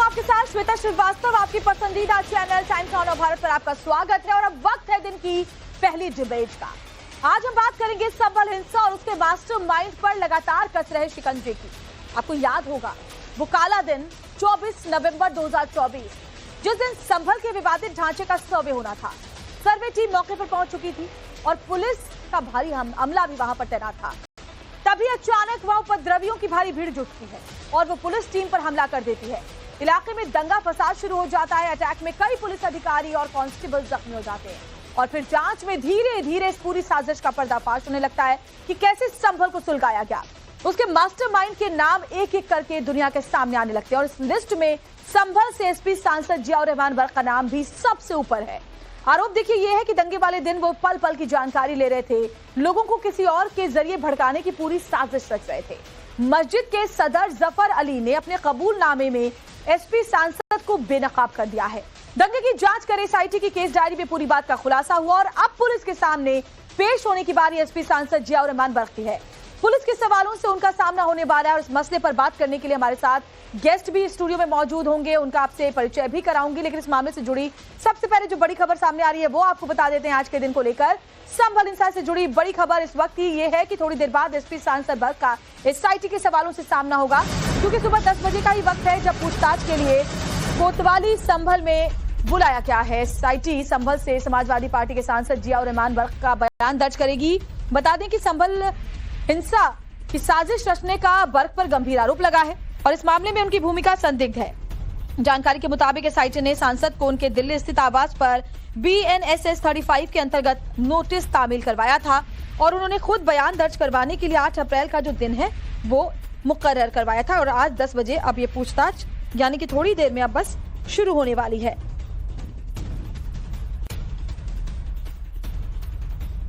आपके साथ श्वेता श्रीवास्तव, आपकी पसंदीदा चैनल टाइम्स ऑन भारत पर आपका स्वागत है। और अब वक्त है दिन की पहली डिबेट का। आज हम बात करेंगे संभल हिंसा और उसके मास्टरमाइंड पर लगातार कस रहे शिकंजे की। आपको याद होगा वो काला दिन 24 नवंबर 2024, जिस दिन संभल के विवादित ढांचे का सर्वे होना था। सर्वे टीम मौके पर पहुंच चुकी थी और पुलिस का भारी अमला भी वहां पर तैनात था। तभी अचानक वहां उपद्रवियों की भारी भीड़ जुटती है और वो पुलिस टीम पर हमला कर देती है। इलाके में दंगा फसाद शुरू हो जाता है। अटैक में कई पुलिस अधिकारी और कांस्टेबल जख्मी हो जाते हैं और फिर जांच में धीरे धीरे इस पूरी साजिश का पर्दाफाश होने लगता है कि कैसे संभल को सुलगाया गया। उसके मास्टरमाइंड के नाम एक एक करके दुनिया के सामने आने लगते हैं और इस लिस्ट में संभल से एसपी सांसद जियाउर रहमान बर्क का नाम भी सबसे ऊपर है। आरोप देखिए ये है कि दंगे वाले दिन वो पल पल की जानकारी ले रहे थे, लोगों को किसी और के जरिए भड़काने की पूरी साजिश रच रहे थे। मस्जिद के सदर जफर अली ने अपने कबूलनामे में एसपी सांसद को बेनकाब कर दिया है। दंगे की जांच कर एसआईटी की केस डायरी में पूरी बात का खुलासा हुआ और अब पुलिस के सामने पेश होने की बारी एसपी सांसद जियाउर रहमान बर्क की है। पुलिस के सवालों से उनका सामना होने वाला है और इस मसले पर बात करने के लिए हमारे साथ गेस्ट भी स्टूडियो में मौजूद होंगे। उनका आपसे परिचय भी कराऊंगी, लेकिन इस मामले से जुड़ी सबसे पहले जो बड़ी खबर सामने आ रही है वो आपको बता देते हैं। आज के दिन को लेकर संभल हिंसा से जुड़ी बड़ी खबर इस वक्त ही ये है कि थोड़ी देर बाद एसपी सांसद बर्क का एसआईटी के सवालों से सामना होगा, क्योंकि सुबह 10 बजे का ही वक्त है जब पूछताछ के लिए कोतवाली संभल में बुलाया गया है। एसआईटी संभल से समाजवादी पार्टी के सांसद जियाउर रहमान बर्क का बयान दर्ज करेगी। बता दें कि संभल हिंसा की साजिश रचने का बर्क पर गंभीर आरोप लगा है और इस मामले में उनकी भूमिका संदिग्ध है। जानकारी के मुताबिक एसआईटी ने सांसद को उनके दिल्ली स्थित आवास पर BNSS 35 के अंतर्गत नोटिस तामील करवाया था और उन्होंने खुद बयान दर्ज करवाने के लिए 8 अप्रैल का जो दिन है वो मुकर्रर करवाया था और आज 10 बजे अब ये पूछताछ यानी कि थोड़ी देर में अब बस शुरू होने वाली है।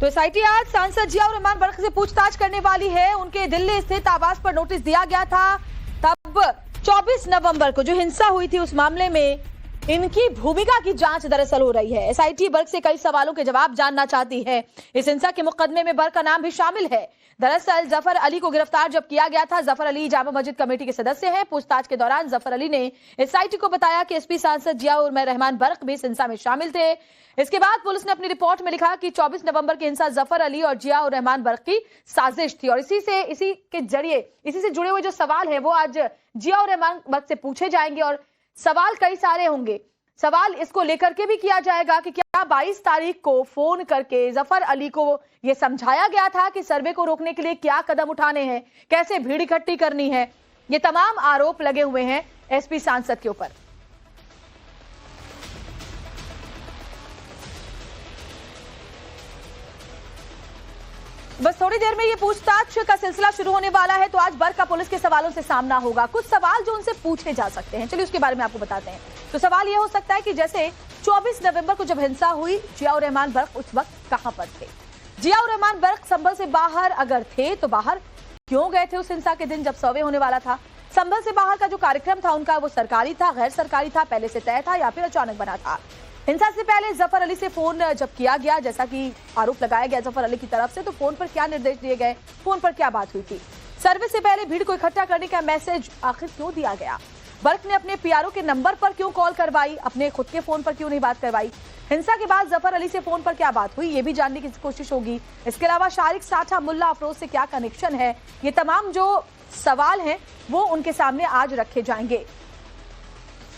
तो एसआईटी आज सांसद जियाउर रहमान बर्क से पूछताछ करने वाली है। उनके दिल्ली स्थित आवास पर नोटिस दिया गया था। तब 24 नवंबर को जो हिंसा हुई थी उस मामले में इनकी भूमिका की जांच दरअसल हो रही है। एसआईटी बर्क से कई सवालों के जवाब जानना चाहती है। इस हिंसा के मुकदमे में बर्क का नाम भी शामिल है। दरअसल जफर अली को गिरफ्तार जब किया गया था, जफर अली जामा मस्जिद कमेटी के सदस्य हैं। पूछताछ के दौरान जफर अली ने एसआईटी को बताया कि एसपी सांसद जियाउर रहमान बर्क भी इस हिंसा में शामिल थे। इसके बाद पुलिस ने अपनी रिपोर्ट में लिखा कि 24 नवंबर की हिंसा जफर अली और जियाउर रहमान बर्क की साजिश थी और इसी से जुड़े हुए जो सवाल है वो आज जियाउर रहमान बर्क से पूछे जाएंगे और सवाल कई सारे होंगे। सवाल इसको लेकर के भी किया जाएगा कि क्या 22 तारीख को फोन करके जफर अली को यह समझाया गया था कि सर्वे को रोकने के लिए क्या कदम उठाने हैं, कैसे भीड़ इकट्ठी करनी है। ये तमाम आरोप लगे हुए हैं एसपी सांसद के ऊपर। बस थोड़ी देर में ये पूछताछ का सिलसिला शुरू होने वाला है। तो आज बर्क का पुलिस के सवालों से सामना होगा। कुछ सवाल जो उनसे पूछे जा सकते हैं, चलिए उसके बारे में आपको बताते हैं। तो सवाल ये हो सकता है कि जैसे 24 नवंबर को जब हिंसा हुई, जियाउर रहमान बर्क उस वक्त कहां पर थे? जियाउर रहमान बर्क संभल से बाहर अगर थे तो बाहर क्यों गए थे उस हिंसा के दिन जब सर्वे होने वाला था? संभल से बाहर का जो कार्यक्रम था उनका वो सरकारी था, गैर सरकारी था, पहले से तय था या फिर अचानक बना था? हिंसा से पहले जफर अली से फोन जब किया गया, जैसा कि आरोप लगाया गया जफर अली की तरफ से, तो फोन पर क्या निर्देश दिए गए, फोन पर क्या बात हुई थी? सर्वे से पहले भीड़ को इकट्ठा करने का मैसेज आखिर क्यों दिया गया? बर्क ने अपने पीआरओ के नंबर पर क्यों कॉल करवाई, अपने खुद के फोन पर क्यों नहीं बात करवाई? हिंसा के बाद जफर अली से फोन पर क्या बात हुई, ये भी जानने की कोशिश होगी। इसके अलावा शारिक साठा मुल्ला अफरोज से क्या कनेक्शन है? ये तमाम जो सवाल हैं वो उनके सामने आज रखे जाएंगे।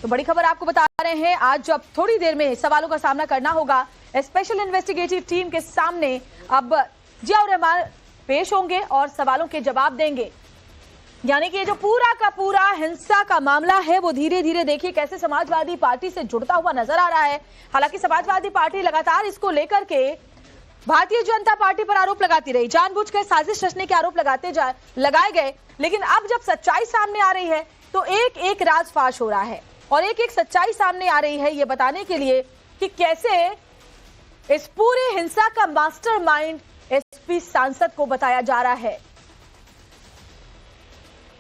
तो बड़ी खबर आपको बता रहे हैं, आज जब थोड़ी देर में सवालों का सामना करना होगा स्पेशल इन्वेस्टिगेटिव टीम के सामने, अब जियाउर रहमान पेश होंगे और सवालों के जवाब देंगे। यानी कि ये जो पूरा का पूरा हिंसा का मामला है वो धीरे धीरे देखिए कैसे समाजवादी पार्टी से जुड़ता हुआ नजर आ रहा है। हालांकि समाजवादी पार्टी लगातार इसको लेकर के भारतीय जनता पार्टी पर आरोप लगाती रही, जानबूझकर साजिश रचने के आरोप लगाए गए, लेकिन अब जब सच्चाई सामने आ रही है तो एक एक राज फाश हो रहा है और एक एक सच्चाई सामने आ रही है ये बताने के लिए कि कैसे इस पूरी हिंसा का मास्टरमाइंड एसपी सांसद को बताया जा रहा है।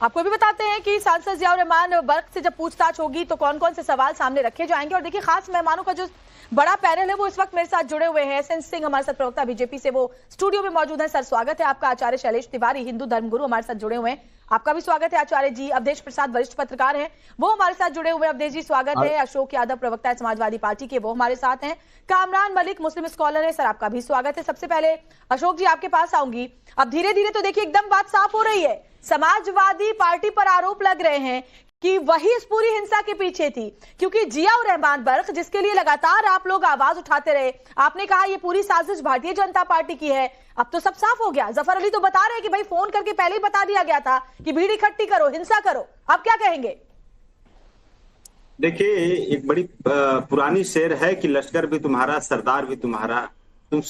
आपको भी बताते हैं कि सांसद जियाउर रहमान बर्क से जब पूछताछ होगी तो कौन कौन से सवाल सामने रखे जाएंगे। और देखिए खास मेहमानों का जो बड़ा पैनल है वो इस वक्त मेरे साथ जुड़े हुए हैं। एसएन सिंह हमारे साथ प्रवक्ता बीजेपी से वो स्टूडियो में मौजूद है। सर स्वागत है आपका। आचार्य शैलेश तिवारी हिंदू धर्मगुरु हमारे साथ जुड़े हुए हैं। आपका भी स्वागत है आचार्य जी। अवधेश प्रसाद वरिष्ठ पत्रकार हैं, वो हमारे साथ जुड़े हुए। अवधेश जी स्वागत है। अशोक यादव प्रवक्ता है समाजवादी पार्टी के, वो हमारे साथ हैं। कामरान मलिक मुस्लिम स्कॉलर है, सर आपका भी स्वागत है। सबसे पहले अशोक जी आपके पास आऊंगी। अब धीरे धीरे तो देखिए एकदम बात साफ हो रही है, समाजवादी पार्टी पर आरोप लग रहे हैं कि वही इस पूरी हिंसा के पीछे थी, क्योंकि जियाउर रहमान बर्क जिसके लिए लगातार आप लोग आवाज उठाते रहे, आपने कहा ये पूरी साजिश भारतीय जनता पार्टी की है। अब तो सब साफ हो गया। जफर अली तो बता रहे हैं कि भाई फोन करके पहले ही बता दिया गया था कि भीड़ इकट्ठी करो, हिंसा करो। आप क्या कहेंगे? देखिए, एक बड़ी पुरानी शेर है कि लश्कर भी तुम्हारा, सरदार भी तुम्हारा, तुम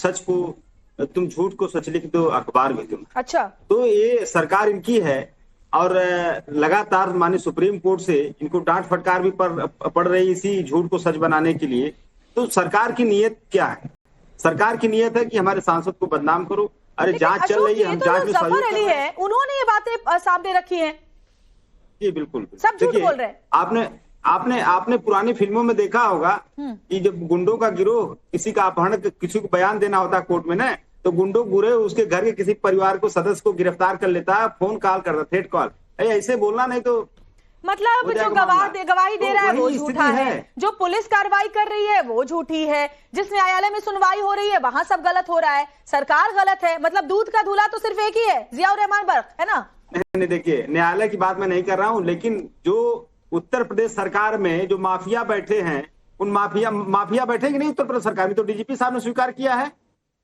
झूठ को सच लिख दो, अखबार भी तुम। अच्छा, तो ये सरकार इनकी है और लगातार माननीय सुप्रीम कोर्ट से इनको डांट फटकार भी पड़ रही इसी झूठ को सच बनाने के लिए। तो सरकार की नीयत क्या है? सरकार की नीयत है कि हमारे सांसद को बदनाम करो। अरे जांच चल रही है, हम जांच में जफर अली है, उन्होंने ये बातें सामने रखी हैं। जी बिल्कुल, सब झूठ बोल रहे हैं। आपने पुरानी फिल्मों में देखा होगा कि जब गुंडों का गिरोह किसी का अपहरण, किसी को बयान देना होता कोर्ट में ना, तो गुंडों बुरे उसके घर के किसी परिवार को सदस्य को गिरफ्तार कर लेता है, फोन कॉल करता, थ्रेट कॉल। ऐसे बोलना नहीं तो मतलब जो गवाही दे रहा है वो झूठा है, जो पुलिस कार्रवाई कर रही है वो झूठी है, जिस न्यायालय में सुनवाई हो रही है वहां सब गलत हो रहा है, सरकार गलत है। मतलब दूध का दूल्हा तो सिर्फ एक ही है, जियाउर रहमान बर्क, है ना? नहीं, देखिए, न्यायालय की बात मैं नहीं कर रहा हूँ, लेकिन जो उत्तर प्रदेश सरकार में जो माफिया बैठे हैं, उन माफिया बैठे कि नहीं उत्तर प्रदेश सरकार में? तो डीजीपी साहब ने स्वीकार किया है,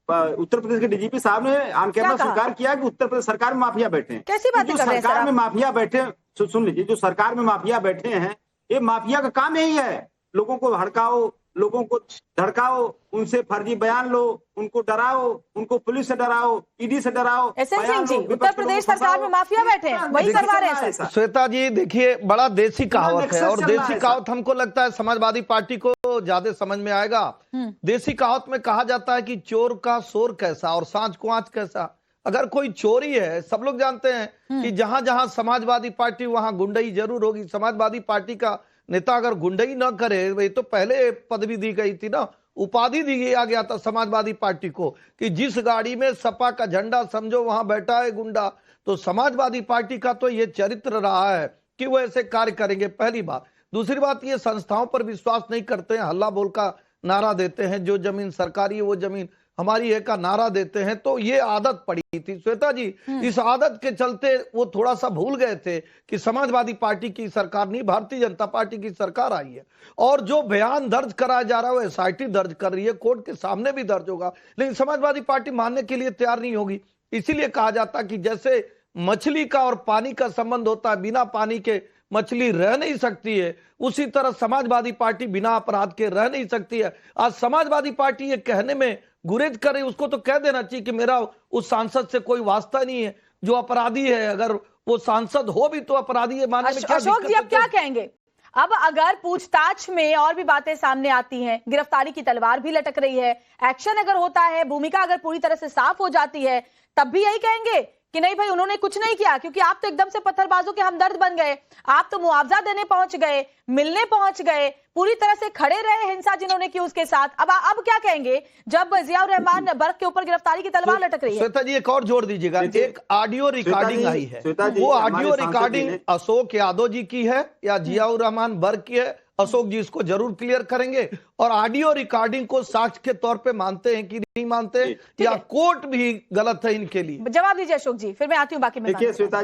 उत्तर प्रदेश के डीजीपी साहब ने ऑन कैमरा स्वीकार किया कि उत्तर प्रदेश सरकार में माफिया बैठे हैं। कैसी बातें कर रहे हैं? सरकार में माफिया बैठे, सुन लीजिए, जो सरकार में माफिया बैठे हैं, ये माफिया का काम यही है, लोगों को भड़काओ, लोगों को धड़काओ, उनसे फर्जी बयान लो, उनको डराओ, उनको पुलिस से डराओ, ईडी से डराओ। एसएन सिंह जी, उत्तर प्रदेश सरकार में माफिया बैठे हैं, वही करवा रहे हैं। श्वेता जी देखिए, बड़ा देसी कहावत है, और देसी कहावत हमको लगता है समाजवादी पार्टी को ज्यादा समझ में आएगा। देसी कहावत में कहा जाता है कि चोर का शोर कैसा और सांझ को आंच कैसा। अगर कोई चोरी है, सब लोग जानते हैं कि जहां जहां समाजवादी पार्टी वहां गुंडई जरूर होगी। समाजवादी पार्टी का नेता अगर गुंडई ना करे, वही तो पहले पदवी दी गई थी ना, उपाधि दिया गया था समाजवादी पार्टी को कि जिस गाड़ी में सपा का झंडा समझो वहां बैठा है गुंडा। तो समाजवादी पार्टी का तो ये चरित्र रहा है कि वो ऐसे कार्य करेंगे, पहली बात। दूसरी बात, ये संस्थाओं पर विश्वास नहीं करते हैं, हल्ला बोल का नारा देते हैं, जो जमीन सरकारी है वो जमीन हमारी है का नारा देते हैं। तो ये आदत पड़ी थी श्वेता जी, इस आदत के चलते वो थोड़ा सा भूल गए थे कि समाजवादी पार्टी की सरकार नहीं, भारतीय जनता पार्टी की सरकार आई है। और जो बयान दर्ज कराया जा रहा है वो एसआईटी दर्ज कर रही है, कोर्ट के सामने भी दर्ज होगा, लेकिन समाजवादी पार्टी मानने के लिए तैयार नहीं होगी। इसीलिए कहा जाता कि जैसे मछली का और पानी का संबंध होता है, बिना पानी के मछली रह नहीं सकती है, उसी तरह समाजवादी पार्टी बिना अपराध के रह नहीं सकती है। आज समाजवादी पार्टी ये कहने में गुरेज कर रही, उसको तो कह देना चाहिए कि मेरा उस सांसद से कोई वास्ता नहीं है, जो अपराधी है, अगर वो सांसद हो भी तो अपराधी है मानने में क्या दिक्कत है? अशोक जी अब क्या कहेंगे? अब अगर पूछताछ में और भी बातें सामने आती हैं, गिरफ्तारी की तलवार भी लटक रही है, एक्शन अगर होता है, भूमिका अगर पूरी तरह से साफ हो जाती है, तब भी यही कहेंगे कि नहीं भाई उन्होंने कुछ नहीं किया? क्योंकि आप तो एकदम से पत्थरबाजों के हमदर्द बन गए, आप तो मुआवजा देने पहुंच गए, मिलने पहुंच गए, पूरी तरह से खड़े रहे हिंसा जिन्होंने की उसके साथ। अब क्या कहेंगे जब जियाउर रहमान बर्क के ऊपर गिरफ्तारी की तलवार लटक रही है? श्वेता जी एक और जोड़ दीजिएगा, एक ऑडियो रिकॉर्डिंग आई है, वो ऑडियो रिकॉर्डिंग अशोक यादव जी की है या जियाउर रहमान बर्क की है? अशोक जी इसको जरूर क्लियर करेंगे। और ऑडियो रिकॉर्डिंग को साक्ष्य के तौर पे मानते हैं कि नहीं मानते, या कोर्ट भी गलत है इनके लिए? जवाब दीजिए अशोक जी, फिर मैं आती हूँ बाकी में। देखिए श्वेता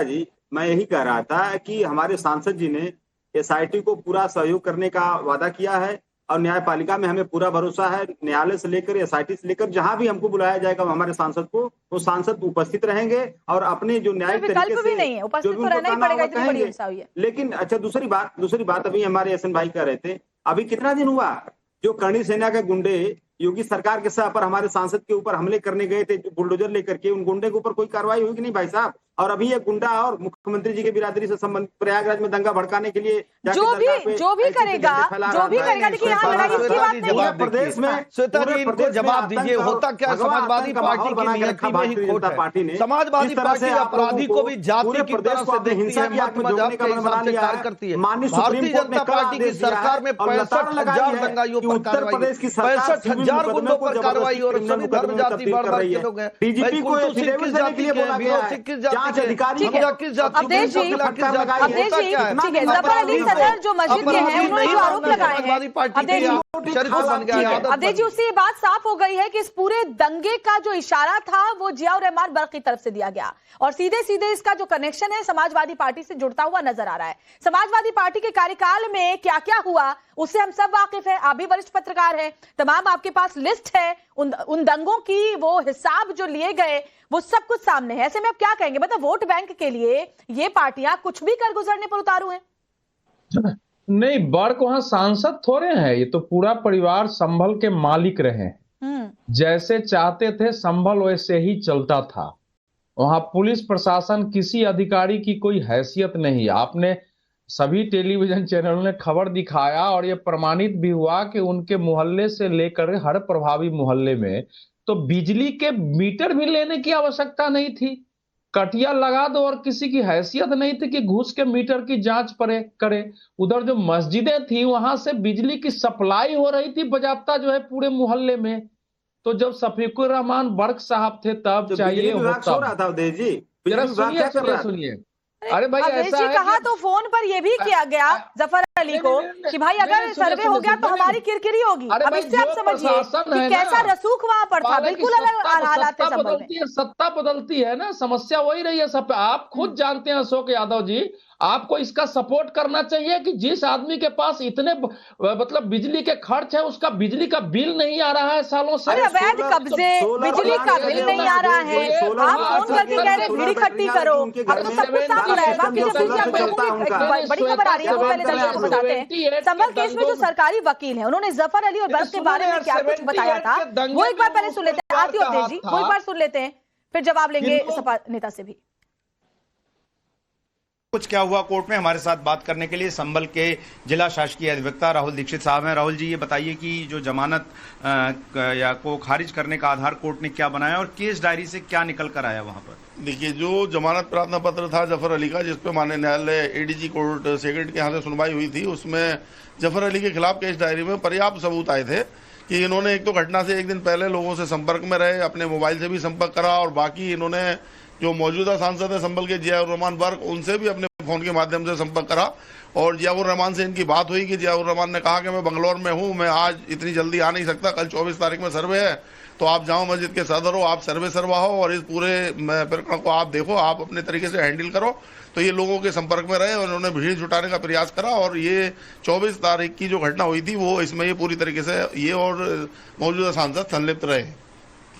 जी, मैं यही कह रहा था कि हमारे सांसद जी ने एसआईटी को पूरा सहयोग करने का वादा किया है और न्यायपालिका में हमें पूरा भरोसा है। न्यायालय से लेकर एसआईटी से लेकर जहां भी हमको बुलाया जाएगा हमारे सांसद को, वो सांसद उपस्थित रहेंगे और अपने जो न्यायिक तरीके से भी नहीं है, उपस्थित तो रहना ही पड़ेगा, इतनी बड़ी हिंसा हुई है। लेकिन अच्छा, दूसरी बात अभी हमारे एसएन भाई कह रहे थे, अभी कितना दिन हुआ जो करणी सेना के गुंडे योगी सरकार के सह पर हमारे सांसद के ऊपर हमले करने गए थे बुलडोजर लेकर के, उन गुंडे के ऊपर कोई कार्रवाई हुई कि नहीं भाई साहब? और अभी ये गुंडा और मुख्यमंत्री जी के बिरादरी से संबंधित प्रयागराज में दंगा भड़काने के लिए जो भी करेगा, देखिए यहाँ लड़ाई की बात नहीं है। प्रदेश में श्वेता जी इनको जवाब दीजिए, होता क्या समाजवादी पार्टी की नीति में ही खोट है। समाजवादी पार्टी अपराधी को भी जाति की तरह से देखती है, मत मजाक के हिसाब से कार्य करती है। भारतीय जनता पार्टी की सरकार में 65,000 दंगाइयों पर कार्रवाई, 65,000 गुंडों पर कार्रवाई और सभी धर्म जाति बार-बार के लोग हैं। 65,000 जाति 5 अधिकारी ठीक है। अवधेश जी, ठीक है, जफर अली सदर जो मस्जिद के हैं उन्होंने जो आरोप लगाए हैं, अवधेश जी, उससे ये बात साफ हो गई है कि इस पूरे दंगे का जो इशारा था वो जियाउर रहमान बर्क की तरफ से दिया गया और सीधे सीधे इसका जो कनेक्शन है समाजवादी पार्टी से जुड़ता हुआ नजर आ रहा है। समाजवादी पार्टी के कार्यकाल में क्या क्या हुआ उससे हम सब वाकिफ है, आप भी वरिष्ठ पत्रकार हैं, तमाम आपके पास लिस्ट है उन दंगों की, वो हिसाब जो लिए गए वो सब कुछ सामने है। ऐसे में आप क्या कहेंगे, मतलब वोट बैंक के लिए ये पार्टियां कुछ भी कर गुजरने पर उतारू हैं? नहीं, बर्क वहां सांसद थोड़े हैं, ये तो पूरा परिवार संभल के मालिक रहे। जैसे चाहते थे संभल वैसे ही चलता था। वहां पुलिस प्रशासन किसी अधिकारी की कोई हैसियत नहीं। आपने सभी टेलीविजन चैनलों ने खबर दिखाया और ये प्रमाणित भी हुआ कि उनके मोहल्ले से लेकर हर प्रभावी मोहल्ले में तो बिजली के मीटर भी लेने की आवश्यकता नहीं थी। कटिया लगा दो और किसी की हैसियत नहीं थी कि घुस के मीटर की जांच करे। उधर जो मस्जिदें थी वहां से बिजली की सप्लाई हो रही थी बाजाबता जो है पूरे मोहल्ले में। तो जब शफीकुर रहमान बर्क साहब थे तब चाहिए सुनिए। अरे भाई ऐसा है कहा तो फोन पर ये भी किया गया जफर अली को कि भाई अगर सर्वे हो गया तो हमारी किरकिरी होगी। अब इससे आप समझिए कि कैसा रसूख वहां पर था, बिल्कुल अलग हालात है। सत्ता बदलती है ना, समस्या वही रही है सब। आप खुद जानते हैं अशोक यादव जी, आपको इसका सपोर्ट करना चाहिए कि जिस आदमी के पास इतने मतलब बिजली के खर्च है उसका बिजली का बिल नहीं आ रहा है सालों से। अवैध कब्जे, बिजली का बिल नहीं आ रहा है, आप फोन करके कह रहे भीड़ इकट्ठी करो। अब तो सब कुछ साफ हो रहा है। बाकी जो बड़ी खबर आ रही है वो पहले आपको बताते हैं। संभल केस में जो सरकारी वकील है उन्होंने जफर अली और बर्क के बारे में क्या कुछ बताया था वो एक बार पहले सुन लेते हैं। आती अवधेश जी, वो एक बार सुन लेते हैं, फिर जवाब लेंगे सपा नेता से भी। कुछ क्या हुआ कोर्ट में, हमारे साथ बात करने के लिए संभल के जिला शासकीय अधिवक्ता राहुल दीक्षित साहब हैं। राहुल जी, ये बताइए कि जो जमानत या को खारिज करने का आधार कोर्ट ने क्या बनाया और केस डायरी से क्या निकल कर आया वहां पर? देखिए, जो जमानत प्रार्थना पत्र था जफर अली का, जिसपे माननीय न्यायालय एडीजी कोर्ट सेक्रेटरी के यहाँ से सुनवाई हुई थी, उसमें जफर अली के खिलाफ केस डायरी में पर्याप्त सबूत आए थे कि इन्होंने एक तो घटना से एक दिन पहले लोगों से संपर्क में रहे, अपने मोबाइल से भी संपर्क करा और बाकी इन्होंने जो मौजूदा सांसद है संभल के जियाउर रहमान बर्क, उनसे भी अपने फोन के माध्यम से संपर्क करा और जियाउर रहमान से इनकी बात हुई कि जियाउर रहमान ने कहा कि मैं बंगलौर में हूं, मैं आज इतनी जल्दी आ नहीं सकता, कल 24 तारीख में सर्वे है, तो आप जाओ मस्जिद के सदर हो, आप सर्वे सरवाहो और इस पूरे प्रकरण को आप देखो, आप अपने तरीके से हैंडल करो। तो ये लोगों के संपर्क में रहे और उन्होंने भीड़ जुटाने का प्रयास करा और ये 24 तारीख की जो घटना हुई थी वो इसमें ये पूरी तरीके से ये और मौजूदा सांसद संलिप्त रहे।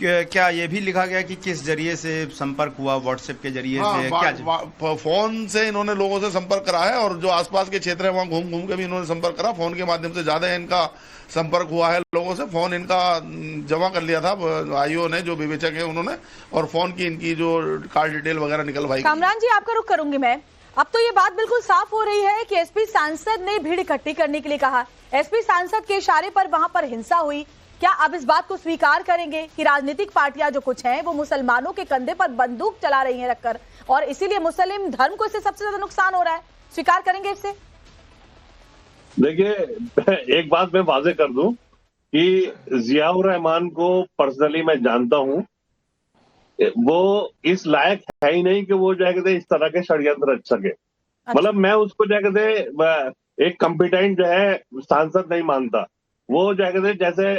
क्या ये भी लिखा गया कि किस जरिए से संपर्क हुआ, व्हाट्सएप के जरिए से? क्या फोन से इन्होंने लोगों से संपर्क करा है और जो आसपास के क्षेत्र है वहां घूम घूम के भी इन्होंने संपर्क करा। फोन के माध्यम से ज्यादा इनका संपर्क हुआ है लोगों से। फोन इनका जमा कर लिया था आईओ ने, जो विवेचक है उन्होंने, और फोन की इनकी जो कार्ड डिटेल वगैरह निकलवाई। कामरान जी, आपका रुख करूंगी मैं। अब तो ये बात बिल्कुल साफ हो रही है कि एसपी सांसद ने भीड़ इकट्ठी करने के लिए कहा, एसपी सांसद के इशारे पर वहां पर हिंसा हुई। क्या आप इस बात को स्वीकार करेंगे कि राजनीतिक पार्टियां जो कुछ हैं वो मुसलमानों के कंधे पर बंदूक चला रही हैं रखकर और इसीलिए मुस्लिम धर्म को इससे सबसे ज्यादा नुकसान हो रहा है? स्वीकार करेंगे इससे? देखिए, एक बात मैं वाजे कर दूं कि जियाउर रहमान को पर्सनली मैं जानता हूं, वो इस लायक है ही नहीं कि वो जो है इस तरह के षड्यंत्र रच सके। मतलब मैं उसको जो है एक कॉम्पिटेंट जो है सांसद नहीं मानता। वो जो है जैसे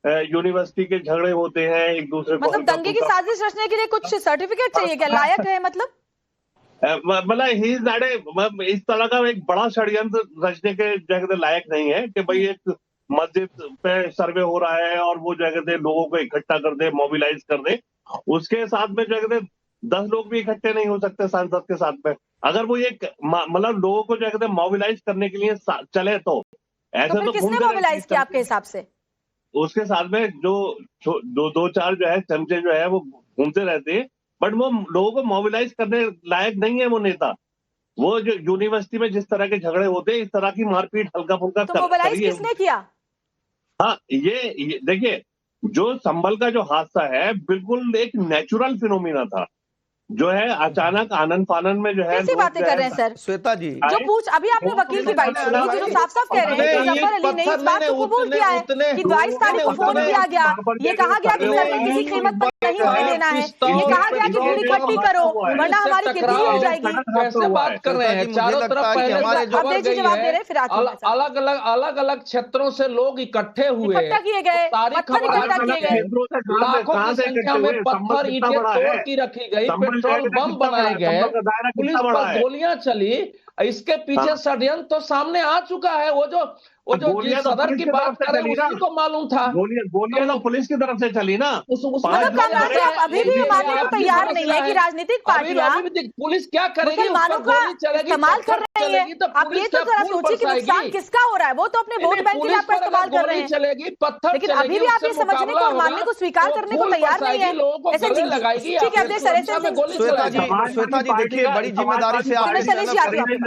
यूनिवर्सिटी के झगड़े होते हैं एक दूसरे को, मतलब दंगे की साजिश रचने के लिए कुछ सर्टिफिकेट चाहिए क्या? लायक है मतलब ही इज नॉट इस तरह का एक बड़ा षड्यंत्र रचने के जगह लायक नहीं है कि भाई एक मस्जिद पे सर्वे हो रहा है और वो जगह लोगों को इकट्ठा कर दे, मोबिलाइज कर दे। उसके साथ में जगह 10 लोग भी इकट्ठे नहीं हो सकते सांसद के साथ में। अगर वो ये मतलब लोगों को जगह मोबिलाइज करने के लिए चले तो ऐसे तो किसने मोबिलाइज किया आपके हिसाब से? उसके साथ में जो दो चार जो है चमचे जो है वो घूमते रहते हैं, बट वो लोगों को मोबिलाइज करने लायक नहीं है वो नेता। वो जो यूनिवर्सिटी में जिस तरह के झगड़े होते हैं, इस तरह की मारपीट हल्का फुल्का तो मोबिलाइज किसने किया? हाँ, ये देखिए, जो संभल का जो हादसा है बिल्कुल एक नेचुरल फिनोमिना था, जो है अचानक आनंद फानन में जो है कैसी बातें कर रहे हैं सर श्वेता जी? जो पूछ अभी आपने वकील की बात सुनी जो साफ साफ कह रहे हैं कि जफर अली ने इस बात को कबूल किया है कि 22 तारीख को फोन किया गया, ये कहा गया कि सर किसी कीमत पर नहीं होने देना है। ये कहा गया कि पूरी इकट्ठी करो वरना हमारी गिनती हो जाएगी। कैसे बात कर रहे हैं? चारों तरफ पहले जवाब दे रहे हैं, फिर अलग अलग क्षेत्रों से लोग इकट्ठे हुए, इकट्ठा किए गए, पत्थर इकट्ठा किए गए, लाखों की संख्या में पत्थर ईंटें तोड़ की रखी गई, पेट्रोल बम बनाए गए, पुलिस पर गोलियां चली। इसके पीछे षड्यंत्र तो सामने आ चुका है। वो जो सदर की बात कर रहे हैं उसी को मालूम था। गोलियां तो पुलिस की तरफ से चली ना। मतलब आप अभी भी मानने को तैयार नहीं है कि राजनीतिक पार्टियां पुलिस क्या करेगी? मुसलमानों का इस्तेमाल कर रही है। आप ये तो जरा सोचिए कि नुकसान किसका हो रहा है। वो तो अपने वोट बैंक के लिए आपका इस्तेमाल कर रहे हैं, लेकिन अभी भी आप ये समझने को और मानने को स्वीकार करने को तैयार नहीं है। ऐसे ठीक है अध्यक्ष श्वेता जी देखिए, बड़ी जिम्मेदारी से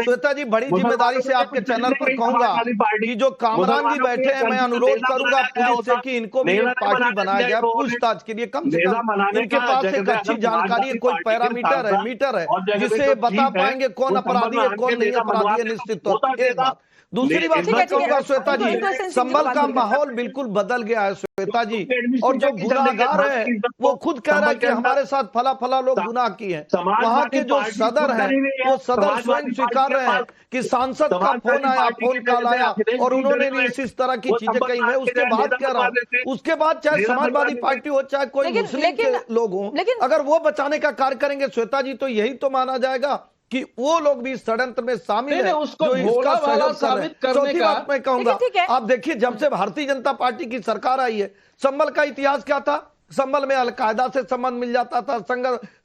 श्वेता जी बड़ी जिम्मेदारी से आपके चैनल पर कहूंगा कि जो कामरान जी बैठे हैं, मैं अनुरोध करूंगा पुलिस से कि इनको भी पार्टी बनाया जाए पूछताछ के लिए। कम से कम इनके पास एक अच्छी जानकारी है, कोई पैरामीटर है, मीटर है जिससे बता पाएंगे कौन अपराधी है कौन नहीं अपराधी है। निश्चित तौर पर एक बात। दूसरी बात मैं कहूंगा श्वेता जी, संभल का माहौल बिल्कुल बदल गया है श्वेता जी, और जो गुनाहगार है वो खुद कह रहा है कि हमारे साथ फला लोग गुनाह किए हैं। वहाँ के जो सदर हैं वो सदर स्वयं स्वीकार रहे हैं कि सांसद का फोन आया, फोन कॉल आया और उन्होंने भी इस तरह की चीजें कही। मैं उसके बाद कह रहा हूँ, उसके बाद चाहे समाजवादी पार्टी हो चाहे कोई मुस्लिम के लोग हों, अगर वो बचाने का कार्य करेंगे श्वेता जी तो यही तो माना जाएगा कि वो लोग भी षड्यंत्र में शामिल है, उसको जो इसका सहयोग कर रहे हैं। चौथी बात मैं कहूंगा, आप देखिए जब से भारतीय जनता पार्टी की सरकार आई है, संभल का इतिहास क्या था? संभल में अलकायदा से संबंध मिल जाता था,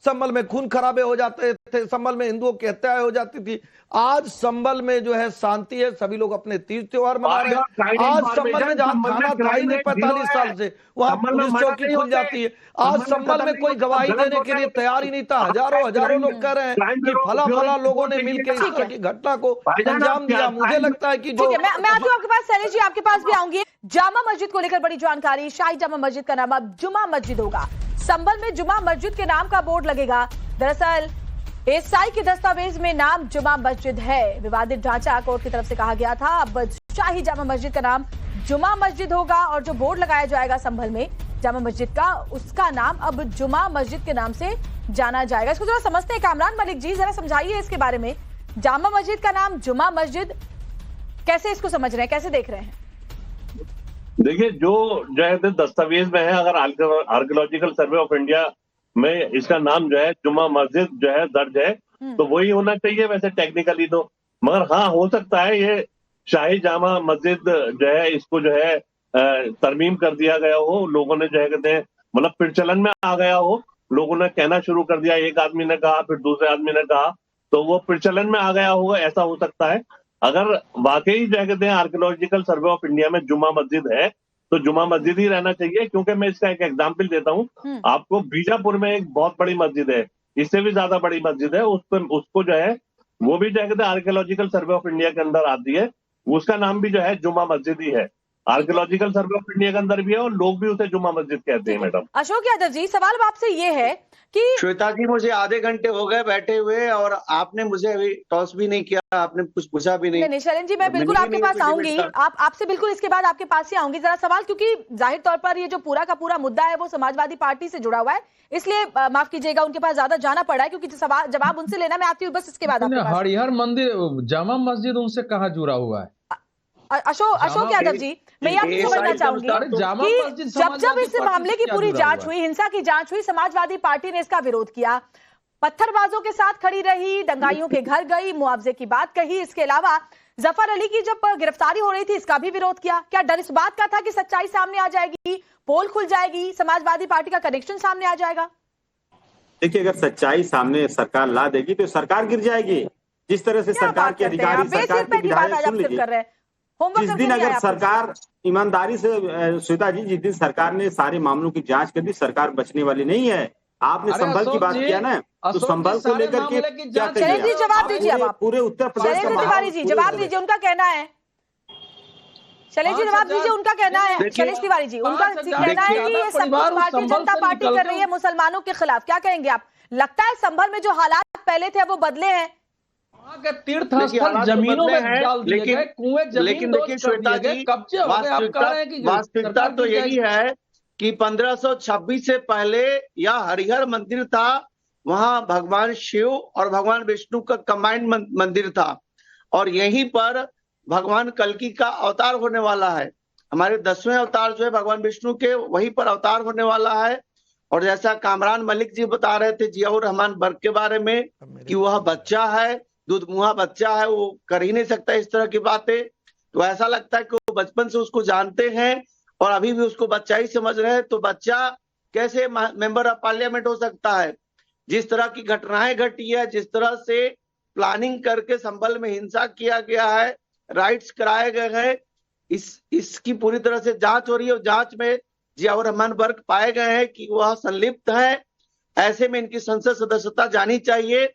संभल में खून खराबे हो जाते थे, संभल में हिंदुओं की हत्याएं हो जाती थी। आज संभल में जो है शांति है, सभी लोग अपने तीज त्योहार मना रहे हैं। आज संभल में जहां थाना था ही नहीं 45 साल से, वहां पुलिस चौकी खुल जाती है। आज संभल में कोई गवाही देने के लिए तैयार ही नहीं था। हजारों लोग कह रहे हैं कि फला लोगों ने मिलकर इस तरह की घटना को अंजाम दिया। मुझे लगता है कि जो मैं आती हूँ आपके पास, शैलेश जी आपके पास भी आऊंगी। जामा मस्जिद को लेकर बड़ी जानकारी। शाही जामा मस्जिद का नाम अब जुमा मस्जिद होगा। संभल में जुमा मस्जिद के नाम का बोर्ड लगेगा। दरअसल एसआई के दस्तावेज में नाम जुमा मस्जिद है। विवादित ढांचा कोर्ट की तरफ से कहा गया था। अब शाही जामा मस्जिद का नाम जुमा मस्जिद होगा और जो बोर्ड लगाया जाएगा संभल में जामा मस्जिद का, उसका नाम अब जुमा मस्जिद के नाम से जाना जाएगा। इसको जरा समझते हैं। कामरान मलिक जी जरा समझाइए इसके बारे में। जामा मस्जिद का नाम जुमा मस्जिद, कैसे इसको समझ रहे हैं, कैसे देख रहे हैं? देखिए, जो है दस्तावेज में है, अगर आर्कियोलॉजिकल सर्वे ऑफ इंडिया में इसका नाम जो है जुमा मस्जिद जो है दर्ज है, तो वही होना चाहिए वैसे टेक्निकली तो। मगर हाँ, हो सकता है ये शाही जामा मस्जिद जो है इसको जो है तरमीम कर दिया गया हो, लोगों ने जो है कहते हैं मतलब प्रचलन में आ गया हो, लोगों ने कहना शुरू कर दिया, एक आदमी ने कहा फिर दूसरे आदमी ने कहा, तो वो प्रचलन में आ गया होगा, ऐसा हो सकता है। अगर वाकई जो कहते हैं आर्कियोलॉजिकल सर्वे ऑफ इंडिया में जुमा मस्जिद है तो जुमा मस्जिद ही रहना चाहिए। क्योंकि मैं इसका एक एग्जांपल देता हूँ आपको। बीजापुर में एक बहुत बड़ी मस्जिद है, इससे भी ज्यादा बड़ी मस्जिद है, उसको जो है वो भी जो कहते हैं आर्कियोलॉजिकल सर्वे ऑफ इंडिया के अंदर आती है, उसका नाम भी जो है जुमा मस्जिद ही है। आर्कियोलॉजिकल सर्वे ऑफ इंडिया के अंदर भी है और लोग भी उसे जुमा मस्जिद कहते हैं। मैडम अशोक यादव जी, सवाल आपसे ये है कि श्वेता जी मुझे आधे घंटे हो गए बैठे हुए और आपने मुझे अभी टॉस भी नहीं किया, आपने कुछ पूछा भी नहीं। शैलेश जी मैं बिल्कुल आपके पास आऊंगी, आपसे बिल्कुल इसके बाद आपके पास ही आऊंगी। जरा सवाल, क्योंकि जाहिर तौर पर ये जो पूरा का पूरा मुद्दा है वो समाजवादी पार्टी से जुड़ा हुआ है, इसलिए माफ कीजिएगा उनके पास ज्यादा जाना पड़ा है, क्योंकि सवाल जवाब उनसे लेना मैं आती हूँ बस इसके बाद। हरिहर मंदिर जामा मस्जिद उनसे कहाँ जुड़ा हुआ है? अशोक यादव जी, मैं आपसे समझना चाहूंगी कि जब इस मामले की पूरी जांच हुई, हिंसा की जांच हुई, समाजवादी पार्टी ने इसका विरोध किया, पत्थरबाजों के साथ खड़ी रही, दंगाइयों के घर गई, मुआवजे की बात कही। इसके अलावा जफर अली की जब गिरफ्तारी हो रही थी इसका भी विरोध किया। क्या डर इस बात का था कि सच्चाई सामने आ जाएगी, पोल खुल जाएगी, समाजवादी पार्टी का कनेक्शन सामने आ जाएगा? देखिए, अगर सच्चाई सामने सरकार ला देगी तो सरकार गिर जाएगी। जिस तरह से सरकार के अधिकारी, सरकार के विधायक, सुन लीजिए, जिस दिन अगर सरकार ईमानदारी से, श्वेता जी, जिस दिन सरकार ने सारे मामलों की जांच कर दी, सरकार बचने वाली नहीं है। आपने संभल की बात किया ना, तो संभल को लेकर के क्या कहिए? जवाब दीजिए आप। पूरे उत्तर प्रदेश का तिवारी जी जवाब दीजिए, उनका कहना है। शैलेश जी जवाब दीजिए, उनका कहना है। शैलेश तिवारी जी, उनका कहना है कि ये सब कुछ भारतीय जनता पार्टी कर रही है मुसलमानों के खिलाफ। क्या कहेंगे आप? लगता है संभल में जो हालात पहले थे वो बदले हैं? तीर्थ स्थल जमीनों में डाल दिए गए, कुएं जमीन लेकिन देखिए श्वेता जी, वास्तविकता तो यही है कि 1526 से पहले यह हरिहर मंदिर था, वहां भगवान शिव और भगवान विष्णु का कंबाइंड मंदिर था और यहीं पर भगवान कल्कि का अवतार होने वाला है। हमारे 10वें अवतार जो है भगवान विष्णु के, वहीं पर अवतार होने वाला है। और जैसा कामरान मलिक जी बता रहे थे जियाउर रहमान बर्क के बारे में कि वह बच्चा है, दूधमुहा बच्चा है, वो कर ही नहीं सकता इस तरह की बातें। तो ऐसा लगता है कि वो बचपन से उसको जानते हैं और अभी भी उसको बच्चा ही समझ रहे हैं। तो बच्चा कैसे मेंबर ऑफ पार्लियामेंट हो सकता है? जिस तरह की घटनाएं घटी है, जिस तरह से प्लानिंग करके संभल में हिंसा किया गया है, राइट्स कराए गए हैं, इसकी पूरी तरह से जांच हो रही है और जांच में जियाउर रहमान बर्क पाए गए हैं कि वह संलिप्त है। ऐसे में इनकी संसद सदस्यता जानी चाहिए।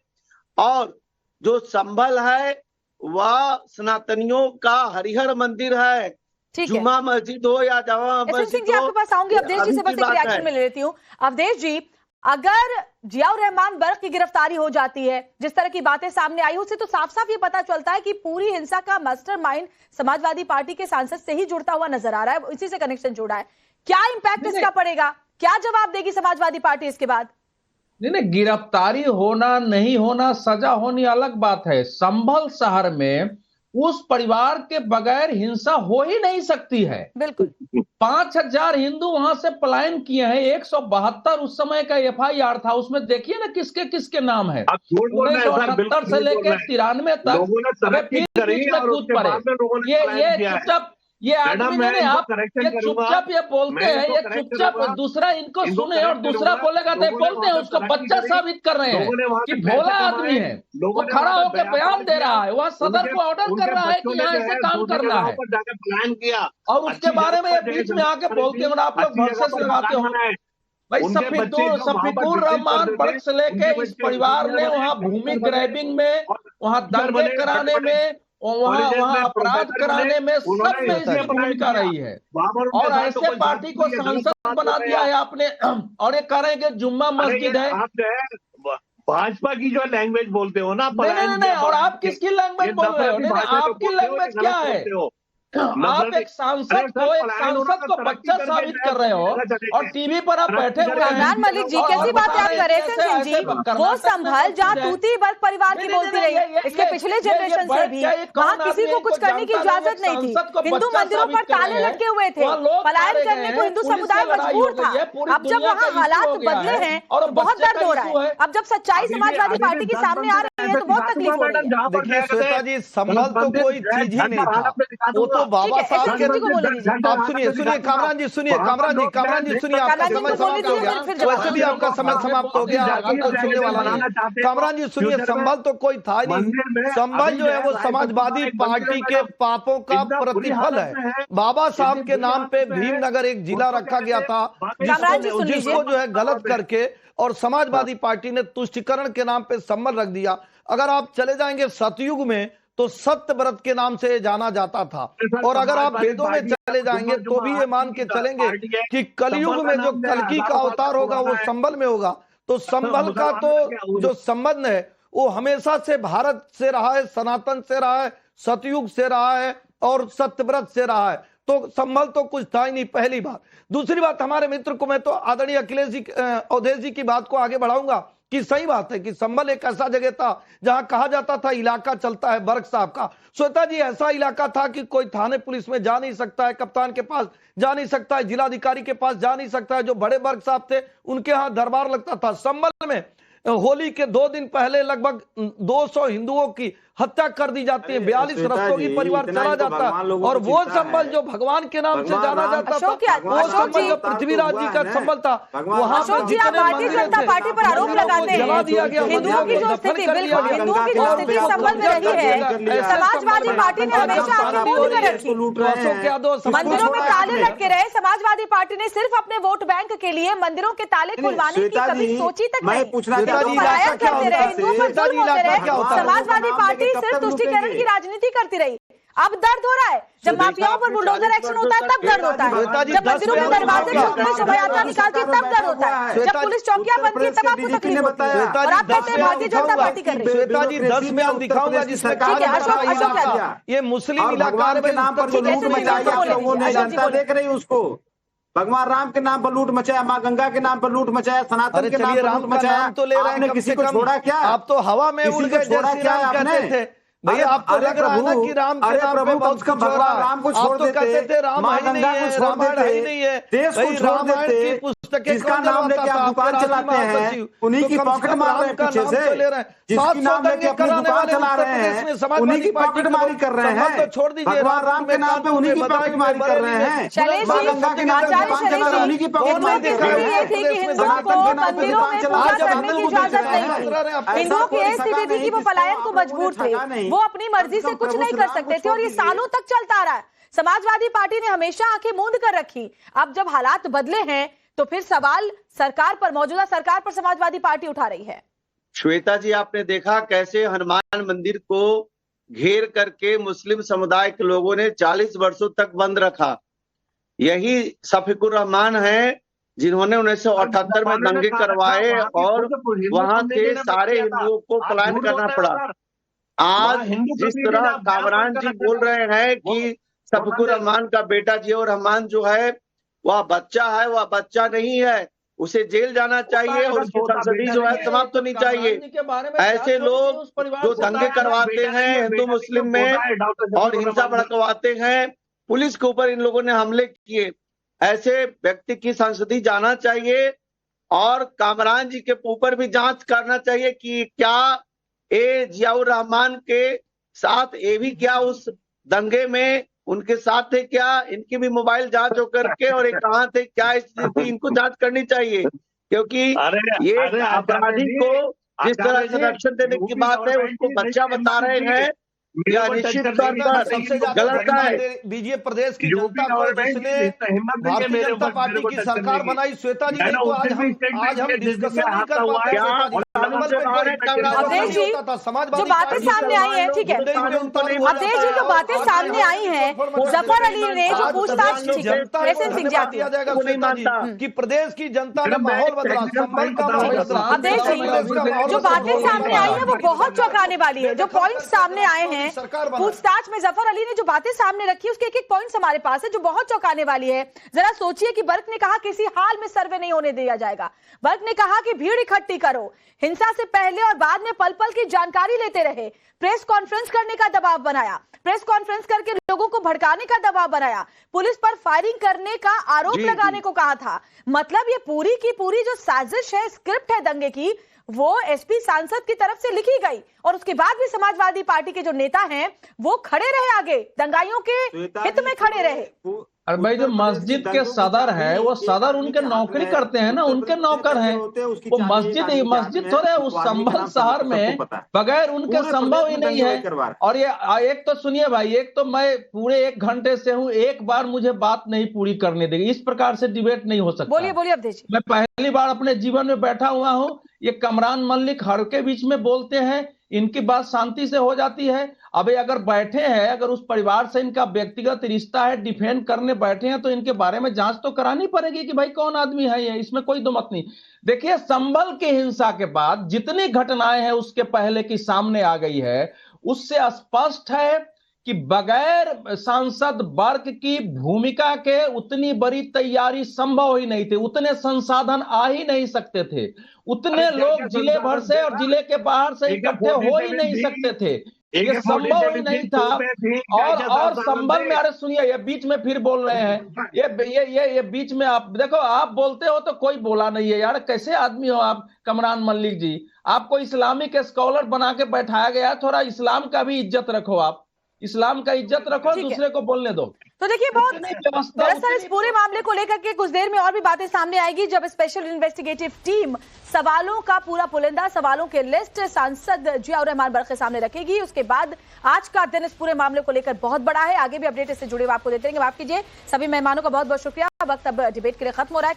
और जो संभल है वह सनातनियों का हरिहर मंदिर है, जुमा मस्जिद हो या जामा मस्जिद हो। आपके पास आऊंगी अवधेश जी से, बस एक रिएक्शन में ले लेती हूँ। अवधेश जी, अगर जियाउर रहमान बर्क की गिरफ्तारी हो जाती है, जिस तरह की बातें सामने आई उससे तो साफ साफ ये पता चलता है कि पूरी हिंसा का मास्टरमाइंड समाजवादी पार्टी के सांसद से ही जुड़ता हुआ नजर आ रहा है, इसी से कनेक्शन जुड़ा है। क्या इंपैक्ट इसका पड़ेगा? क्या जवाब देगी समाजवादी पार्टी इसके बाद? नहीं, गिरफ्तारी होना नहीं होना, सजा होनी अलग बात है। संभल शहर में उस परिवार के बगैर हिंसा हो ही नहीं सकती है। बिल्कुल 5000 हिंदू वहां से पलायन किए हैं। 172 उस समय का FIR था, उसमें देखिए ना किसके किसके नाम है। 1978 से लेकर 93 तक कूद पड़े। ये चुपचाप ये आदमी ने आप ये चुपचाप ये बोलते हैं, ये चुपचाप दूसरा इनको सुने और दूसरा बोलेगा तो बोलते हैं उसको बच्चा साबित कर रहे हैं कि भोला आदमी है। वो खड़ा होकर बयान दे रहा है, वह सदर को ऑर्डर कर रहा है कि यहाँ ऐसे काम करना है प्लान किया और उसके बारे में ये बीच में आके बोलते हैं और आप लोग वर्सेस लगाते हो। भाई सफीकुर रहमान बर्क से लेके इस परिवार ने वहाँ भूमि ग्रैबिंग में, वहाँ दंगे कराने में, वहाँ अपराध कराने में, सब में इसकी भूमिका रही है। और ऐसे पार्टी को सांसद बना दिया है आपने और ये कह रहे हैं कि जुम्मा मस्जिद है। भाजपा की जो लैंग्वेज बोलते हो ना, नहीं, और आप किसकी लैंग्वेज बोल रहे हो? नहीं, आपकी लैंग्वेज क्या है? आप एक सांसद को बच्चा साबित कर रहे हो और टीवी पर आप बैठे हुए हैं। मलिक जी, कैसी बातें आप कर रहे हैं जी? वो संभल जहाँ तूती बर्क परिवार की बोलती रही, इसके पिछले जनरेशन से भी वहाँ किसी को कुछ करने की इजाजत नहीं थी। हिंदू मंदिरों पर ताले लटके हुए थे, पलायन करने को हिंदू समुदाय मजबूर था। अब जब वहाँ हालात बदले हैं तो बहुत दर्द हो रहा है। अब जब सच्चाई समाजवादी पार्टी के सामने आ रही है तो बहुत तकलीफ हो रही है। देखिए श्वेता जी, संभल तो कोई चीज ही नहीं था, वो तो बाबा साहब के। आप सुनिए कामरान जी, सुनिए आपका समय समाप्त हो गया, वैसे भी आपका समय समाप्त हो गया, सुनने वाला नहीं। कामरान जी सुनिए, संभल तो कोई था नहीं। संभल जो है वो समाजवादी पार्टी के पापों का प्रतिफल है। बाबा साहब के नाम पे भीमनगर एक जिला रखा गया था जिसको जो है गलत करके और समाजवादी पार्टी ने तुष्टिकरण के नाम पे संभल रख दिया। अगर आप चले जाएंगे सतयुग में तो सत्यव्रत के नाम से जाना जाता था, और अगर आप वेदों में चले जाएंगे तो भी ये मान के चलेंगे कि कलयुग में जो कल्कि का अवतार होगा वो संभल में होगा। तो संभल का तो जो संबंध है वो हमेशा से भारत से रहा है, सनातन से रहा है, सतयुग से रहा है और सत्यव्रत से रहा है। तो संभल तो कुछ था ही नहीं, पहली बात। दूसरी बात, हमारे मित्र को मैं तो आदरणीय अखिलेश जी, अवधेश जी की बात को आगे बढ़ाऊंगा कि सही बात है कि संभल एक ऐसा जगह था जहां कहा जाता था इलाका चलता है बर्क साहब का। श्वेता जी, ऐसा इलाका था कि कोई थाने पुलिस में जा नहीं सकता है, कप्तान के पास जा नहीं सकता है, जिलाधिकारी के पास जा नहीं सकता है। जो बड़े बर्क साहब थे उनके यहाँ दरबार लगता था। संभल में होली के 2 दिन पहले लगभग 200 हिंदुओं की हत्या कर दी जाती है, 42 रस्तोगी परिवार चला जाता है। और वो संभल जो भगवान के नाम से जाना जाता था, वो संभल जो पृथ्वीराज जी का संभल था, वहां पर भारतीय जनता पार्टी पर आरोप लगाते हैं हिंदुओं की जो स्थिति, बिल्कुल हिंदुओं की जो स्थिति संभल में रही है, समाजवादी पार्टी ने हमेशा अपने मुंह में रखी। मंदिरों में ताले लटके रहे, समाजवादी पार्टी ने सिर्फ अपने वोट बैंक के लिए मंदिरों के ताले खुलवाने की कभी सोची तक नहीं। पलायन करते रहे, हिंदुओं पर जुल्म होते रहे, समाजवादी पार्टी सिर्फ तुष्टीकरण की राजनीति करती रही। अब दर्द हो रहा है, जब माफियाओं पर बुलडोजर एक्शन होता है तब दर्द होता है, जब मंदिरों के दरवाजे में शोभा यात्रा निकालती है तब दर्द होता है, जब पुलिस चौकियां बनती है तब आपको तकलीफ होती है। और आप कहते हैं भारतीय जनता पार्टी कर रही है। श्वेता जी 10 में आप दिखाऊंगा जिसमें ये मुस्लिम इलाका के नाम पर देख रही उसको। भगवान राम के नाम पर लूट मचाया, माँ गंगा के नाम पर लूट मचाया, सनातन के नाम पर लूट मचाया। तो ले रहे हैं, आपने किसी को छोड़ा क्या? आप तो हवा में उड़ गए, छोड़ा क्या आपने? भैया आपको लग रहा है ना कि राम के नाम पे बहुत कुछ हो रहा है। राम को आप छोड़ तो कहते थे राम माँ है ही नहीं गंगा को है, छोड़ रामायण है ही देते, नहीं है, देश को छोड़ रामायण की देते, पुस्तकें जिसका कौन नाम लेके जलवाता आप था? दुकान आपके चलाते राष्ट्रीय हैं, महासचिव, उन्हीं तो की कम से पॉकेट कम मार रहे राम हैं का पीछे नाम से, तो ले रहे हैं। जिसकी 700 नाम लेके दंगे अपनी कराने दुकान वाले चला उत्तर रहे प्रदेश में हैं, समाजवादी उन्हीं की पार्टी पॉकेट के मारी लोग कर रहे संबंध हैं। तो छोड़ दीजिए, भगवान राम के नाम पे उन्हीं की पॉकेट मारी कर रहे हैं। शैलेश माँ जी, गंगा के नाम पे आचार्य दुकान चला रहे हैं, उन्हीं की पॉकेट हिंदुओं मारी की कर रहे स्थिति ये हैं। थी कि हिंदुओं को सनातन के नाम पे मंदिरों में दुकान पूजा चला करने की रहे हैं, इजाजत नहीं ऐसा थी। हिंदुओं की ये स्थिति थी कि वो पलायन को मजबूर थे, वो अपनी मर्जी से कुछ नहीं कर सकते थे, और ये सालों तक चलता रहा है। समाजवादी पार्टी ने हमेशा आंखें मूंद कर रखी। अब जब हालात बदले हैं तो फिर सवाल सरकार पर, मौजूदा सरकार पर समाजवादी पार्टी उठा रही है। श्वेता जी, आपने देखा कैसे हनुमान मंदिर को घेर करके मुस्लिम समुदाय के लोगों ने 40 वर्षों तक बंद रखा। यही शफीकुर रहमान है जिन्होंने 1978 में दंगे करवाए और वहां के सारे हिंदुओं को पलायन करना पड़ा। आज जिस तरह कामरान जी बोल रहे हैं कि शफीकुर रहमान का बेटा जियाउर रहमान जो है वह बच्चा है, वह बच्चा नहीं है, उसे जेल जाना चाहिए और उसकी संसदी जो है समाप्त होनी चाहिए। ऐसे लोग जो दंगे करवाते हैं हिंदू मुस्लिम में और हिंसा भड़कवाते हैं, पुलिस के ऊपर इन लोगों ने हमले किए, ऐसे व्यक्ति की संसदी जाना चाहिए और कामरान जी के ऊपर भी जांच करना चाहिए कि क्या ये जियाउर रहमान के साथ ये भी क्या उस दंगे में उनके साथ थे क्या, इनकी भी मोबाइल जांच हो करके और ये कहाँ थे, क्या स्थिति, इनको जांच करनी चाहिए। क्योंकि ये अपराधी को जिस तरह से रक्षण देने की बात है उसको बच्चा बता रहे हैं, यह निश्चित तौर पर गलत है। बीजेपी प्रदेश की जनता को जिसने भारतीय जनता पार्टी की सरकार बनाई, श्वेता जी, नहीं तो आज हम डिस्कशन नहीं कर पाते। अवधेश जी, जो बातें सामने आई हैं, ठीक है, अवधेश जी जो बातें सामने आई हैं, जफर अली ने जो पूछताछ की प्रदेश की जनता ने माहौल बदला, संभल का माहौल बदला। अवधेश जी जो बातें सामने आई हैं वो बहुत चौंकाने वाली है। जो पॉइंट सामने आए हैं पूछताछ में, जफर अली ने जो बातें सामने रखी उसके एक एक पॉइंट्स हमारे पास है जो बहुत चौंकाने वाली है। जरा सोचिए कि बर्क ने कहा किसी हाल में सर्वे नहीं होने दिया जाएगा। बर्क ने कहा कि भीड़ इकट्ठी करो, हिंसा से पहले और बाद में पल पल की जानकारी लेते रहे, प्रेस कॉन्फ्रेंस करने का दबाव बनाया, प्रेस कॉन्फ्रेंस करके लोगों को भड़काने का दबाव बनाया, पुलिस पर फायरिंग करने का आरोप लगाने को कहा था। मतलब ये पूरी की पूरी जो साजिश है, स्क्रिप्ट है दंगे की, वो एसपी सांसद की तरफ से लिखी गई और उसके बाद भी समाजवादी पार्टी के जो नेता हैं वो खड़े रहे, आगे दंगाइयों के हित में खड़े रहे। अरे भाई, जो मस्जिद के सदर है वो सदर उनके नौकरी करते हैं ना, उनके नौकर हैं वो। मस्जिद थोड़े उस संभल शहर में बगैर उनके संभव ही नहीं है। और ये एक तो सुनिए भाई, एक तो मैं पूरे 1 घंटे से हूँ, एक बार मुझे बात नहीं पूरी करने देगी, इस प्रकार से डिबेट नहीं हो सकता। बोलिए बोलिए अवधेश जी। मैं पहली बार अपने जीवन में बैठा हुआ हूँ, ये कमरान मल्लिक हर के बीच में बोलते हैं, इनकी बात शांति से हो जाती है। अबे अगर बैठे हैं, अगर उस परिवार से इनका व्यक्तिगत रिश्ता है, डिफेंड करने बैठे हैं, तो इनके बारे में जांच तो करानी पड़ेगी कि भाई कौन आदमी है ये, इसमें कोई दो मत नहीं। देखिए, संभल की हिंसा के बाद जितनी घटनाएं हैं उसके पहले की सामने आ गई है, उससे स्पष्ट है कि बगैर सांसद बर्क की भूमिका के उतनी बड़ी तैयारी संभव ही नहीं थी, उतने संसाधन आ ही नहीं सकते थे, उतने लोग जिले भर से और जिले के बाहर से इकट्ठे हो ही नहीं सकते थे, ये संभव ही नहीं था। और संभल में, अरे सुनिए, ये बीच में फिर बोल रहे हैं, ये बीच में आप देखो, आप बोलते हो तो कोई बोला नहीं है यार, कैसे आदमी हो आप कमरान मल्लिक जी? आपको इस्लामिक स्कॉलर बना के बैठाया गया, थोड़ा इस्लाम का भी इज्जत रखो, आप इस्लाम का इज्जत रखो, दूसरे को बोलने दो। तो देखिए, बहुत दरअसल इस पूरे मामले को लेकर के कुछ देर में और भी बातें सामने आएगी जब स्पेशल इन्वेस्टिगेटिव टीम सवालों का पूरा पुलिंदा, सवालों के लिस्ट सांसद जियाउर रहमान बर्क के सामने रखेगी। उसके बाद आज का दिन इस पूरे मामले को लेकर बहुत बड़ा है, आगे भी अपडेट इससे जुड़े हुए आपको देते रहेंगे। माफ कीजिए, सभी मेहमानों का बहुत बहुत शुक्रिया। वक्त अब डिबेट के लिए खत्म हो रहा है।